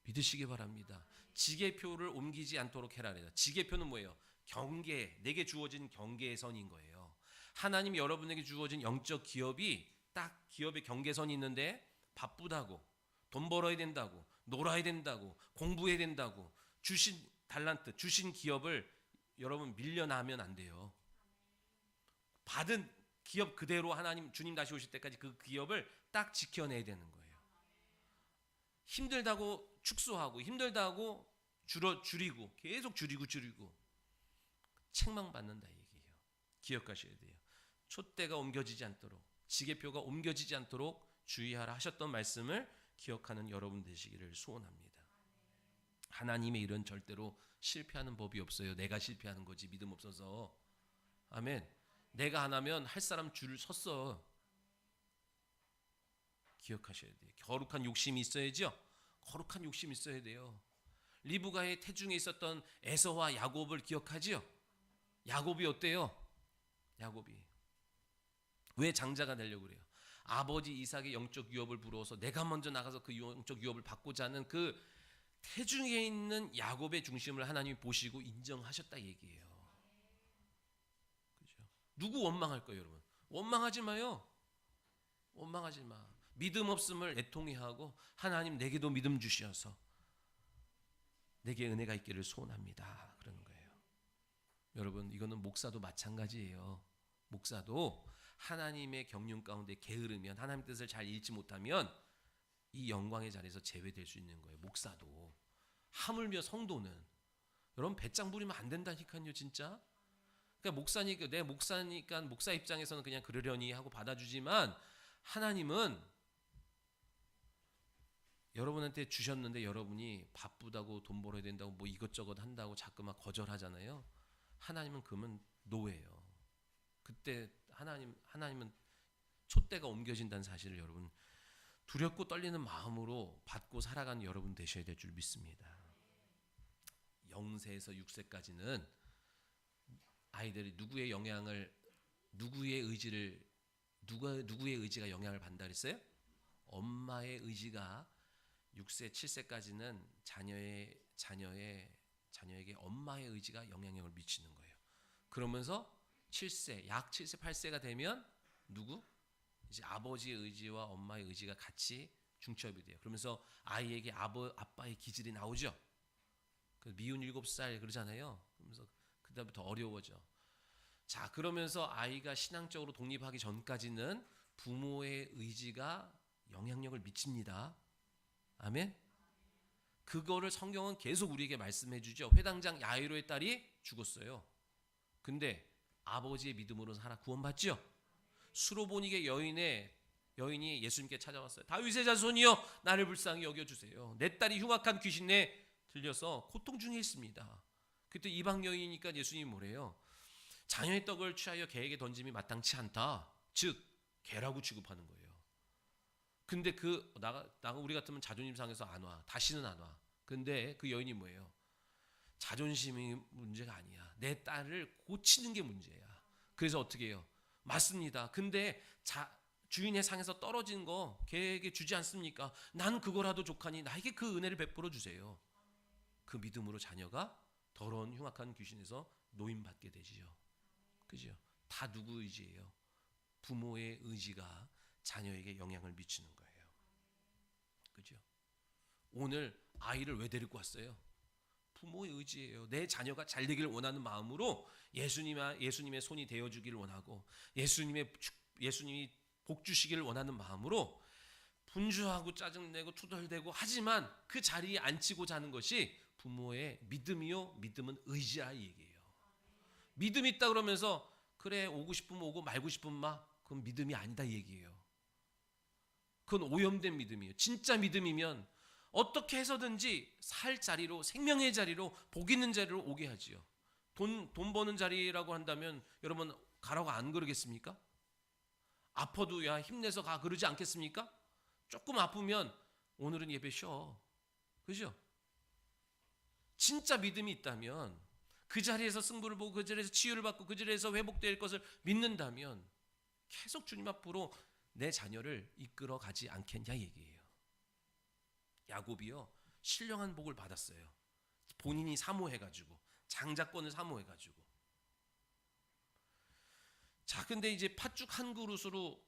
믿으시기 바랍니다. 지게표를 옮기지 않도록 해라 그래요. 지게표는 뭐예요? 경계, 내게 주어진 경계의 선인 거예요. 하나님이 여러분에게 주어진 영적 기업이 딱 기업의 경계선이 있는데 바쁘다고, 돈 벌어야 된다고, 놀아야 된다고, 공부해야 된다고 주신 달란트, 주신 기업을 여러분 밀려나면 안 돼요. 받은 기업 그대로 하나님 주님 다시 오실 때까지 그 기업을 딱 지켜내야 되는 거예요. 힘들다고 축소하고 힘들다고 줄이고 계속 줄이고 책망받는다 얘기예요. 기억하셔야 돼요. 촛대가 옮겨지지 않도록, 지게표가 옮겨지지 않도록 주의하라 하셨던 말씀을 기억하는 여러분 되시기를 소원합니다. 하나님의 일은 절대로 실패하는 법이 없어요. 내가 실패하는 거지 믿음 없어서. 아멘. 내가 안 하면 할 사람 줄을 섰어. 기억하셔야 돼요. 거룩한 욕심이 있어야죠. 거룩한 욕심이 있어야 돼요. 리브가의 태중에 있었던 에서와 야곱을 기억하지요? 야곱이 어때요? 야곱이 왜 장자가 되려고 그래요? 아버지 이삭의 영적 유업을 부러워서 내가 먼저 나가서 그 영적 유업을 받고자 하는 그 태중에 있는 야곱의 중심을 하나님이 보시고 인정하셨다 얘기예요. 그죠? 누구 원망할 거예요, 여러분? 원망하지 마요. 원망하지 마. 믿음 없음을 애통해하고 하나님 내게도 믿음 주시어서 내게 은혜가 있기를 소원합니다. 그러는 거예요. 여러분, 이거는 목사도 마찬가지예요. 목사도 하나님의 경륜 가운데 게으르면, 하나님 뜻을 잘 읽지 못하면 이 영광의 자리에서 제외될 수 있는 거예요. 목사도. 하물며 성도는. 여러분, 배짱 부리면 안 된다니까요, 진짜. 그러니까 목사니까, 내 목사니까 목사 입장에서는 그냥 그러려니 하고 받아주지만 하나님은 여러분한테 주셨는데 여러분이 바쁘다고 돈 벌어야 된다고 뭐 이것저것 한다고 자꾸 막 거절하잖아요. 하나님은 그러면 노예요. 그때 하나님은 촛대가 옮겨진다는 사실을 여러분 두렵고 떨리는 마음으로 받고 살아가는 여러분 되셔야 될 줄 믿습니다. 0세에서 6세까지는 아이들이 누구의 의지가 영향을 받는다 그랬어요? 엄마의 의지가 6세, 7세까지는 자녀에게 엄마의 의지가 영향력을 미치는 거예요. 그러면서 7세, 약 7세, 8세가 되면 이제 아버지의 의지와 엄마의 의지가 같이 중첩이 돼요. 그러면서 아이에게 아빠의 기질이 나오죠. 그 미운 7살 그러잖아요. 그러면서 그다음부터 어려워져. 자, 그러면서 아이가 신앙적으로 독립하기 전까지는 부모의 의지가 영향력을 미칩니다. 아멘. 그거를 성경은 계속 우리에게 말씀해 주죠. 회당장 야이로의 딸이 죽었어요. 근데 아버지의 믿음으로 살아 구원받죠. 수로보니게 여인이 예수님께 찾아왔어요. 다윗의 자손이여 나를 불쌍히 여겨주세요. 내 딸이 흉악한 귀신에 들려서 고통 중에 있습니다. 그때 이방 여인이니까 예수님이 뭐래요? 자녀의 떡을 취하여 개에게 던짐이 마땅치 않다. 즉 개라고 취급하는 거예요. 근데 우리 같으면 자존심 상해서 안 와. 다시는 안 와. 근데 그 여인이 뭐예요? 자존심이 문제가 아니야. 내 딸을 고치는 게 문제야. 그래서 어떻게 해요? 맞습니다. 근데 주인의 상에서 떨어진 거 개에게 주지 않습니까? 난 그거라도 족하니 나에게 그 은혜를 베풀어 주세요. 그 믿음으로 자녀가 더러운 흉악한 귀신에서 노임받게 되지요. 그죠? 다 누구 의지예요? 부모의 의지가 자녀에게 영향을 미치는 거예요. 그죠? 오늘 아이를 왜 데리고 왔어요? 부모의 의지예요. 내 자녀가 잘 되기를 원하는 마음으로 예수님의 손이 되어주기를 원하고 예수님이 복 주시기를 원하는 마음으로 분주하고 짜증내고 투덜대고 하지만 그 자리에 앉히고 자는 것이 부모의 믿음이요, 믿음은 의지라 이 얘기예요. 믿음 있다 그러면서 그래 오고 싶으면 오고 말고 싶으면 마, 그건 믿음이 아니다 이 얘기예요. 그건 오염된 믿음이에요. 진짜 믿음이면 어떻게 해서든지 살 자리로, 생명의 자리로, 복 있는 자리로 오게 하지요. 돈 버는 자리라고 한다면 여러분 가라고 안 그러겠습니까? 아파도 야 힘내서 가 그러지 않겠습니까? 조금 아프면 오늘은 예배 쉬어. 그죠? 진짜 믿음이 있다면 그 자리에서 승부를 보고 그 자리에서 치유를 받고 그 자리에서 회복될 것을 믿는다면 계속 주님 앞으로 내 자녀를 이끌어 가지 않겠냐 얘기예요. 야곱이요 신령한 복을 받았어요. 본인이 사모해가지고 장자권을 사모해가지고. 자 근데 이제 팥죽 한 그릇으로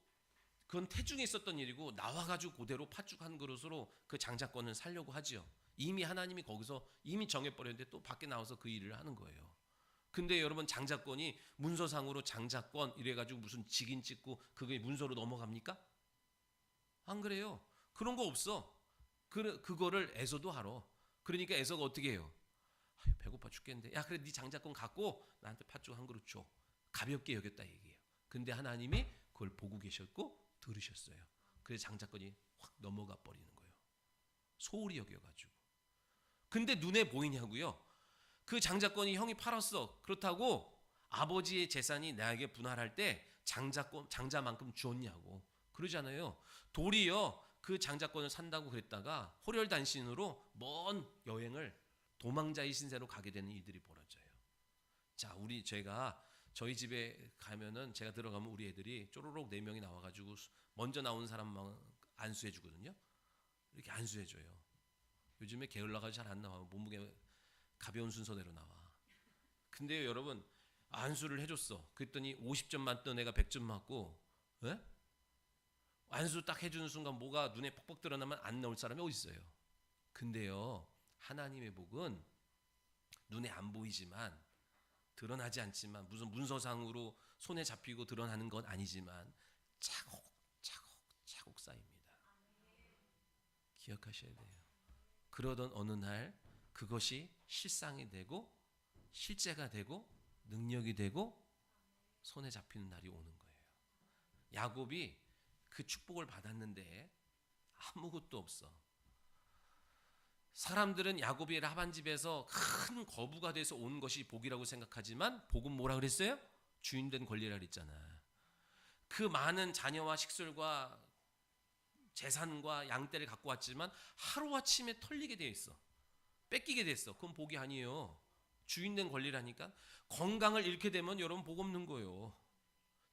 그건 태중에 있었던 일이고 나와가지고 그대로 팥죽 한 그릇으로 그 장자권을 살려고 하지요. 이미 하나님이 거기서 이미 정해버렸는데 또 밖에 나와서 그 일을 하는 거예요. 근데 여러분 장자권이 문서상으로 장자권 이래가지고 무슨 직인 찍고 그게 문서로 넘어갑니까? 안 그래요. 그런 거 없어. 그거를 에서도 하러. 그러니까 에서가 어떻게 해요? 아유, 배고파 죽겠는데 야 그래 네 장자권 갖고 나한테 팥죽 한 그릇 줘. 가볍게 여겼다 얘기예요. 근데 하나님이 그걸 보고 계셨고 들으셨어요. 그래서 장자권이 확 넘어가 버리는 거예요. 소홀히 여겨가지고. 근데 눈에 보이냐고요? 그 장자권이 형이 팔았어. 그렇다고 아버지의 재산이 나에게 분할할 때 장자만큼 주었냐고. 그러잖아요. 도리어 그 장자권을 산다고 그랬다가 호렬단신으로 먼 여행을 도망자의 신세로 가게 되는 일들이 벌어져요. 자, 제가 저희 집에 가면은 제가 들어가면 우리 애들이 쪼로록 4명이 나와가지고 먼저 나온 사람만 안수해 주거든요. 이렇게 안수해 줘요. 요즘에 게을러가지고 잘 안 나와요. 몸무게 가벼운 순서대로 나와. 근데 여러분 안수를 해줬어. 그랬더니 50점 만던 애가 100점 맞고, 에? 안수 딱 해주는 순간 뭐가 눈에 퍽퍽 드러나면 안 나올 사람이 어디 있어요? 근데요 하나님의 복은 눈에 안 보이지만 드러나지 않지만 무슨 문서상으로 손에 잡히고 드러나는 건 아니지만 차곡차곡 쌓입니다. 기억하셔야 돼요. 그러던 어느 날 그것이 실상이 되고 실제가 되고 능력이 되고 손에 잡히는 날이 오는 거예요. 야곱이 그 축복을 받았는데 아무것도 없어. 사람들은 야곱이 라반 집에서 큰 거부가 돼서 온 것이 복이라고 생각하지만 복은 뭐라 그랬어요? 주인된 권리라 그랬잖아. 그 많은 자녀와 식술과 재산과 양떼를 갖고 왔지만 하루아침에 털리게 돼 있어. 뺏기게 됐어. 그건 복이 아니에요. 주인된 권리라니까. 건강을 잃게 되면 여러분 복 없는 거예요.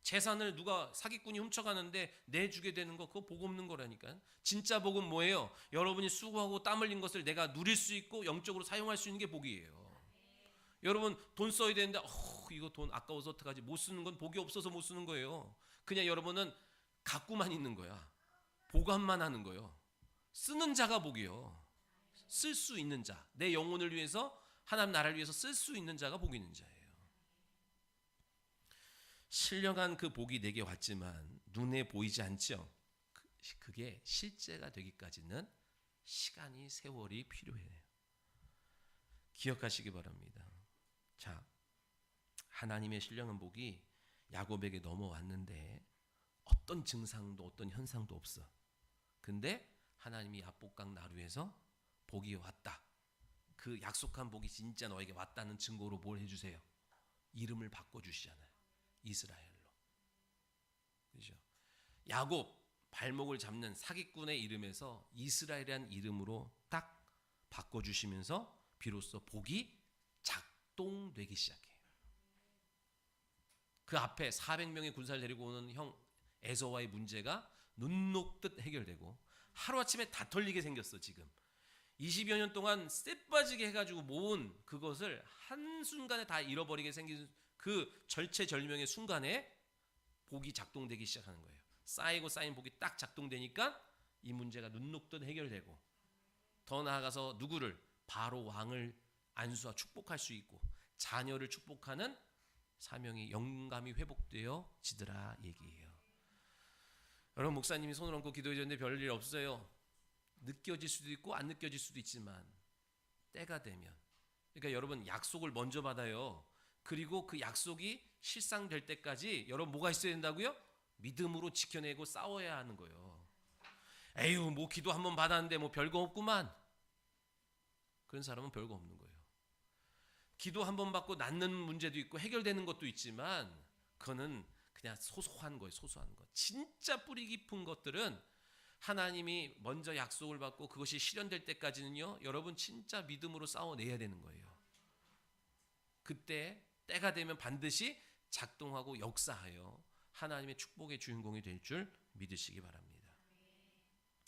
재산을 누가 사기꾼이 훔쳐가는데 내주게 되는 거 그거 복 없는 거라니까. 진짜 복은 뭐예요? 여러분이 수고하고 땀 흘린 것을 내가 누릴 수 있고 영적으로 사용할 수 있는 게 복이에요. 여러분 돈 써야 되는데 이거 돈 아까워서 어떡하지? 못 쓰는 건 복이 없어서 못 쓰는 거예요. 그냥 여러분은 갖고만 있는 거야. 보관만 하는 거예요. 쓰는 자가 복이요. 쓸 수 있는 자, 내 영혼을 위해서 하나님 나라를 위해서 쓸 수 있는 자가 복 있는 자예요. 신령한 그 복이 내게 왔지만 눈에 보이지 않죠. 그게 실제가 되기까지는 시간이 세월이 필요해요. 기억하시기 바랍니다. 자, 하나님의 신령한 복이 야곱에게 넘어왔는데 어떤 증상도 어떤 현상도 없어. 근데 하나님이 야복강 나루에서 복이 왔다. 그 약속한 복이 진짜 너에게 왔다는 증거로 뭘 해주세요? 이름을 바꿔주시잖아요. 이스라엘로. 그죠? 야곱 발목을 잡는 사기꾼의 이름에서 이스라엘이라는 이름으로 딱 바꿔주시면서 비로소 복이 작동되기 시작해요. 그 앞에 400명의 군사를 데리고 오는 형 에서와의 문제가 눈 녹듯 해결되고 하루아침에 다 털리게 생겼어. 지금 20여 년 동안 쎄빠지게 해가지고 모은 그것을 한순간에 다 잃어버리게 생긴 그 절체절명의 순간에 복이 작동되기 시작하는 거예요. 쌓이고 쌓인 복이 딱 작동되니까 이 문제가 눈 녹듯 해결되고 더 나아가서 누구를? 바로 왕을 안수와 축복할 수 있고 자녀를 축복하는 사명이 영감이 회복되어 지더라 얘기예요. 여러분, 목사님이 손을 얹고 기도해 줬는데 별일 없어요. 느껴질 수도 있고 안 느껴질 수도 있지만 때가 되면, 그러니까 여러분 약속을 먼저 받아요. 그리고 그 약속이 실상될 때까지 여러분 뭐가 있어야 된다고요? 믿음으로 지켜내고 싸워야 하는 거예요. 에휴, 뭐 기도 한번 받았는데 뭐 별거 없구만. 그런 사람은 별거 없는 거예요. 기도 한번 받고 낫는 문제도 있고 해결되는 것도 있지만 그거는 그냥 소소한 거예요. 소소한 것. 진짜 뿌리 깊은 것들은 하나님이 먼저 약속을 받고 그것이 실현될 때까지는요, 여러분 진짜 믿음으로 싸워내야 되는 거예요. 그때 때가 되면 반드시 작동하고 역사하여 하나님의 축복의 주인공이 될 줄 믿으시기 바랍니다.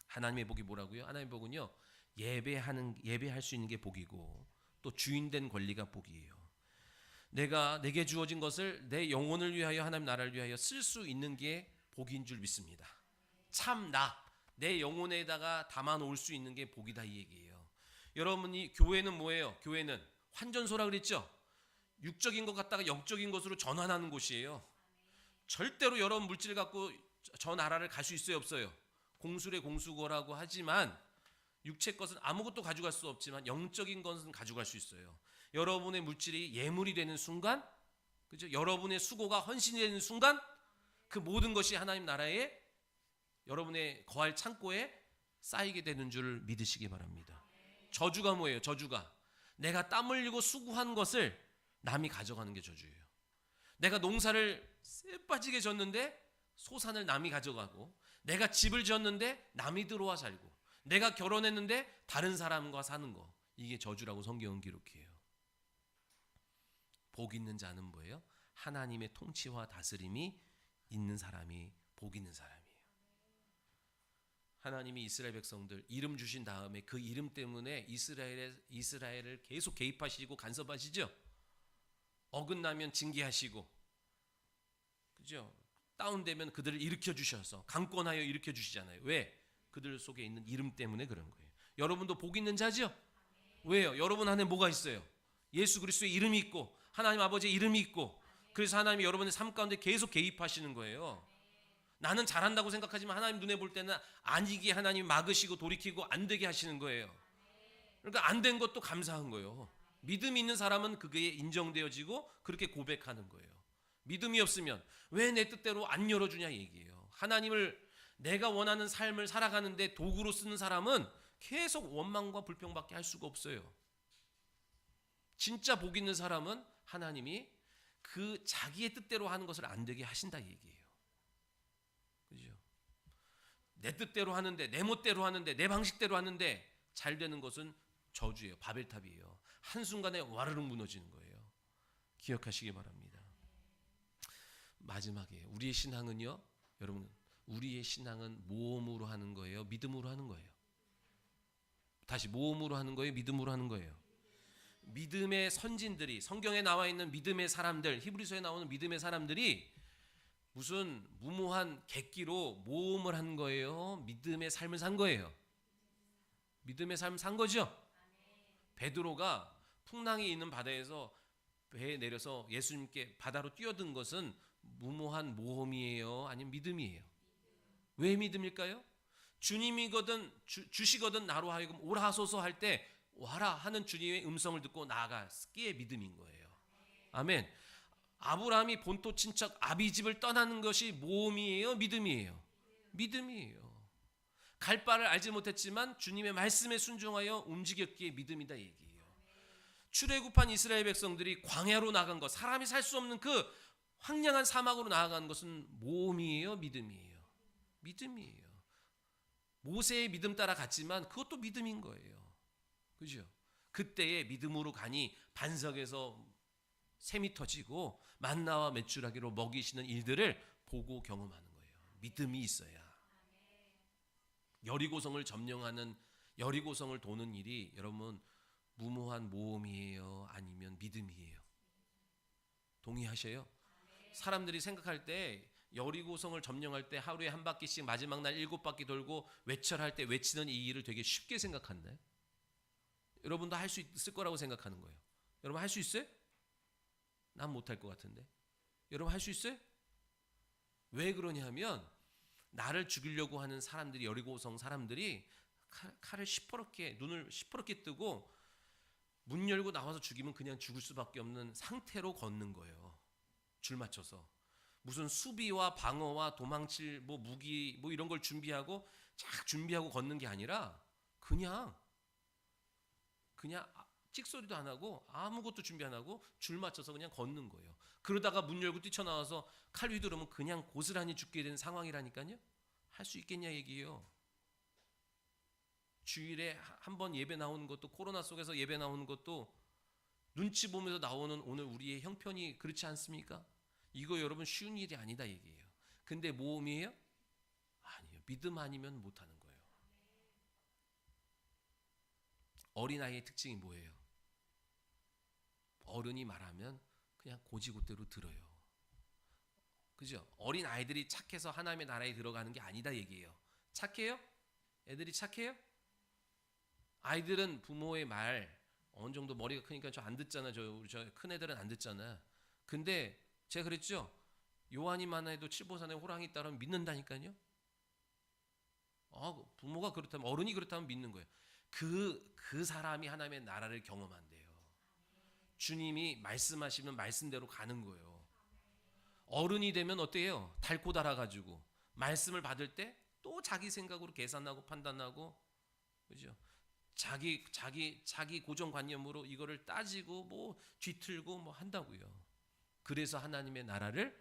하나님의 복이 뭐라고요? 하나님의 복은요, 예배할 수 있는 게 복이고 또 주인된 권리가 복이에요. 내게 주어진 것을 내 영혼을 위하여, 하나님 나라를 위하여 쓸 수 있는 게 복인 줄 믿습니다. 참 내 영혼에다가 담아 놓을 수 있는 게 복이다, 이 얘기예요. 여러분이 교회는 뭐예요? 교회는 환전소라 그랬죠? 육적인 것 갖다가 영적인 것으로 전환하는 곳이에요. 절대로 여러분 물질 갖고 저 나라를 갈 수 있어요, 없어요? 공술의 공수거라고 하지만 육체 것은 아무것도 가져갈 수 없지만 영적인 것은 가져갈 수 있어요. 여러분의 물질이 예물이 되는 순간, 그죠? 여러분의 수고가 헌신이 되는 순간 그 모든 것이 하나님 나라에, 여러분의 거할 창고에 쌓이게 되는 줄 믿으시기 바랍니다. 저주가 뭐예요? 저주가 내가 땀 흘리고 수고한 것을 남이 가져가는 게 저주예요. 내가 농사를 쎄빠지게 졌는데 소산을 남이 가져가고, 내가 집을 지었는데 남이 들어와 살고, 내가 결혼했는데 다른 사람과 사는 거, 이게 저주라고 성경은 기록해요. 복 있는 자는 뭐예요? 하나님의 통치와 다스림이 있는 사람이 복 있는 사람이에요. 하나님이 이스라엘 백성들 이름 주신 다음에 그 이름 때문에 이스라엘을 계속 개입하시고 간섭하시죠. 어긋나면 징계하시고, 그죠? 다운되면 그들을 일으켜 주셔서 강권하여 일으켜 주시잖아요. 왜? 그들 속에 있는 이름 때문에 그런 거예요. 여러분도 복 있는 자죠? 왜요? 여러분 안에 뭐가 있어요? 예수 그리스도의 이름이 있고 하나님 아버지의 이름이 있고, 그래서 하나님이 여러분의 삶 가운데 계속 개입하시는 거예요. 나는 잘한다고 생각하지만 하나님 눈에 볼 때는 아니게 하나님이 막으시고 돌이키고 안 되게 하시는 거예요. 그러니까 안 된 것도 감사한 거예요. 믿음이 있는 사람은 그게 인정되어지고 그렇게 고백하는 거예요. 믿음이 없으면 왜 내 뜻대로 안 열어주냐 얘기예요. 하나님을 내가 원하는 삶을 살아가는데 도구로 쓰는 사람은 계속 원망과 불평밖에 할 수가 없어요. 진짜 복 있는 사람은 하나님이 그 자기의 뜻대로 하는 것을 안 되게 하신다 얘기예요. 그죠? 내 뜻대로 하는데, 내 멋대로 하는데, 내 방식대로 하는데 잘 되는 것은 저주예요. 바벨탑이에요. 한순간에 와르르 무너지는 거예요. 기억하시기 바랍니다. 마지막에 우리의 신앙은요, 여러분, 우리의 신앙은 모험으로 하는 거예요? 믿음으로 하는 거예요? 다시, 모험으로 하는 거예요? 믿음으로 하는 거예요? 믿음의 선진들이, 성경에 나와 있는 믿음의 사람들, 히브리서에 나오는 믿음의 사람들이 무슨 무모한 객기로 모험을 한 거예요? 믿음의 삶을 산 거예요? 믿음의 삶을 산 거죠? 베드로가 풍랑이 있는 바다에서 배에 내려서 예수님께 바다로 뛰어든 것은 무모한 모험이에요? 아니면 믿음이에요? 왜 믿음일까요? 주님이거든 주시거든 나로 하여금 오라 하소서 할 때 와라 하는 주님의 음성을 듣고 나아갔기에 믿음인 거예요. 아멘. 아브라함이 본토 친척 아비집을 떠나는 것이 모험이에요? 믿음이에요? 믿음이에요. 갈 바를 알지 못했지만 주님의 말씀에 순종하여 움직였기에 믿음이다 얘기예요. 출애굽한 이스라엘 백성들이 광야로 나간 것, 사람이 살 수 없는 그 황량한 사막으로 나아간 것은 모험이에요? 믿음이에요? 믿음이에요. 모세의 믿음 따라 갔지만 그것도 믿음인 거예요. 그죠? 그때의 믿음으로 가니 반석에서 샘이 터지고 만나와 메추라기로 먹이시는 일들을 보고 경험하는 거예요. 믿음이 있어야. 여리고성을 점령하는, 여리고성을 도는 일이 여러분 무모한 모험이에요? 아니면 믿음이에요? 동의하셔요? 사람들이 생각할 때 여리고성을 점령할 때 하루에 한 바퀴씩 마지막 날 7바퀴 돌고 외철할 때 외치는 이 일을 되게 쉽게 생각한대. 여러분도 할 수 있을 거라고 생각하는 거예요. 여러분 할 수 있어요? 난 못할 것 같은데. 여러분 할 수 있어요? 왜 그러냐면 나를 죽이려고 하는 사람들이, 여리고성 사람들이 칼을 눈을 시퍼렇게 뜨고 문 열고 나와서 죽이면 그냥 죽을 수밖에 없는 상태로 걷는 거예요. 줄 맞춰서. 무슨 수비와 방어와 도망칠 무기 이런 걸 준비하고 준비하고 걷는 게 아니라 그냥 찍소리도 안 하고 아무것도 준비 안 하고 줄 맞춰서 그냥 걷는 거예요. 그러다가 문 열고 뛰쳐나와서 칼 휘두르면 그냥 고스란히 죽게 되는 상황이라니까요. 할 수 있겠냐 얘기예요. 주일에 한번 예배 나오는 것도, 코로나 속에서 예배 나오는 것도 눈치 보면서 나오는 오늘 우리의 형편이 그렇지 않습니까? 이거 여러분 쉬운 일이 아니다 얘기예요. 근데 모험이에요? 아니에요. 믿음 아니면 못하는 거예요. 어린아이의 특징이 뭐예요? 어른이 말하면 그냥 고지고대로 들어요. 그죠? 어린아이들이 착해서 하나님의 나라에 들어가는 게 아니다 얘기예요. 착해요? 애들이 착해요? 아이들은 부모의 말 어느 정도 머리가 크니까 저 안 듣잖아. 저 큰 애들은 안 듣잖아. 근데 제가 그랬죠. 요한이만 해도 칠보산에 호랑이 따르면 믿는다니까요. 부모가 그렇다면, 어른이 그렇다면 믿는 거예요. 그 사람이 하나님의 나라를 경험한대요. 주님이 말씀하시면 말씀대로 가는 거예요. 어른이 되면 어때요? 닳고 닳아가지고 말씀을 받을 때 또 자기 생각으로 계산하고 판단하고, 그죠? 자기 고정관념으로 이거를 따지고 뒤틀고 한다고요. 그래서 하나님의 나라를,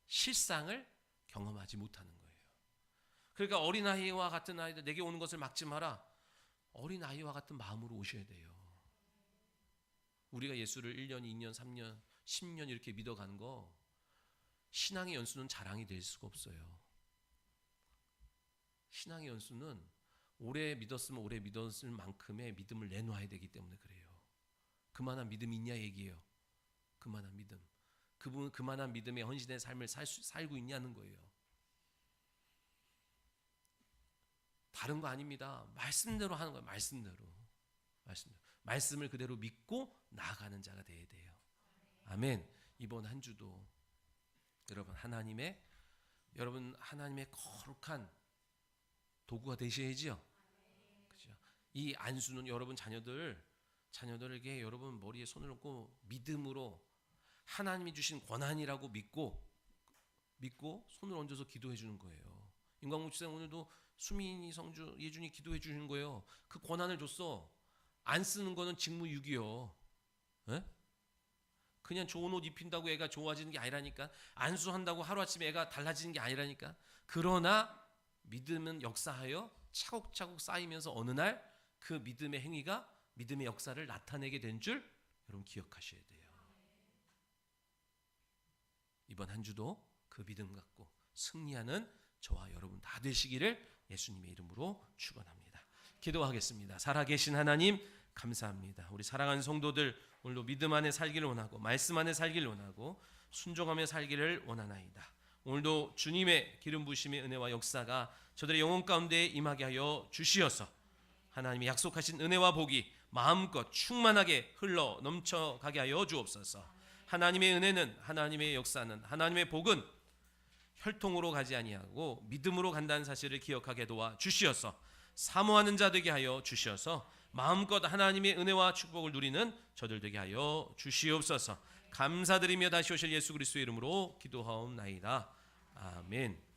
실상을 경험하지 못하는 거예요. 그러니까 어린아이와 같은 아이들, 내게 오는 것을 막지 마라. 어린아이와 같은 마음으로 오셔야 돼요. 우리가 예수를 1년, 2년, 3년, 10년 이렇게 믿어가는 거, 신앙의 연수는 자랑이 될 수가 없어요. 신앙의 연수는 오래 믿었으면 오래 믿었을 만큼의 믿음을 내놓아야 되기 때문에 그래요. 그만한 믿음이 있냐 얘기예요. 그만한 믿음. 그만한 믿음의 헌신의 삶을 살고 있냐는 거예요. 다른 거 아닙니다. 말씀대로 하는 거예요. 말씀을 그대로 믿고 나아가는 자가 돼야 돼요. 아멘. 이번 한 주도 여러분 하나님의 거룩한 도구가 되셔야죠. 그죠? 이 안수는 여러분 자녀들에게 여러분 머리에 손을 얹고 믿음으로 하나님이 주신 권한이라고 믿고 손을 얹어서 기도해 주는 거예요. 임광목 집사님 오늘도 수민이, 성주, 예준이 기도해 주는 거예요. 그 권한을 줬어. 안 쓰는 거는 직무유기요. 에? 그냥 좋은 옷 입힌다고 애가 좋아지는 게 아니라니까. 안수한다고 하루아침에 애가 달라지는 게 아니라니까. 그러나 믿음은 역사하여 차곡차곡 쌓이면서 어느 날 그 믿음의 행위가 믿음의 역사를 나타내게 된 줄 여러분 기억하셔야 돼요. 이번 한 주도 그 믿음 갖고 승리하는 저와 여러분 다 되시기를 예수님의 이름으로 축원합니다. 기도하겠습니다. 살아계신 하나님 감사합니다. 우리 사랑하는 성도들 오늘도 믿음 안에 살기를 원하고 말씀 안에 살기를 원하고 순종하며 살기를 원하나이다. 오늘도 주님의 기름 부으심의 은혜와 역사가 저들의 영혼 가운데 임하게 하여 주시어서 하나님이 약속하신 은혜와 복이 마음껏 충만하게 흘러 넘쳐가게 하여 주옵소서. 하나님의 은혜는, 하나님의 역사는, 하나님의 복은 혈통으로 가지 아니하고 믿음으로 간다는 사실을 기억하게 도와 주시어서 사모하는 자 되게 하여 주시어서 마음껏 하나님의 은혜와 축복을 누리는 저들 되게 하여 주시옵소서. 감사드리며 다시 오실 예수 그리스도의 이름으로 기도하옵나이다. 아멘.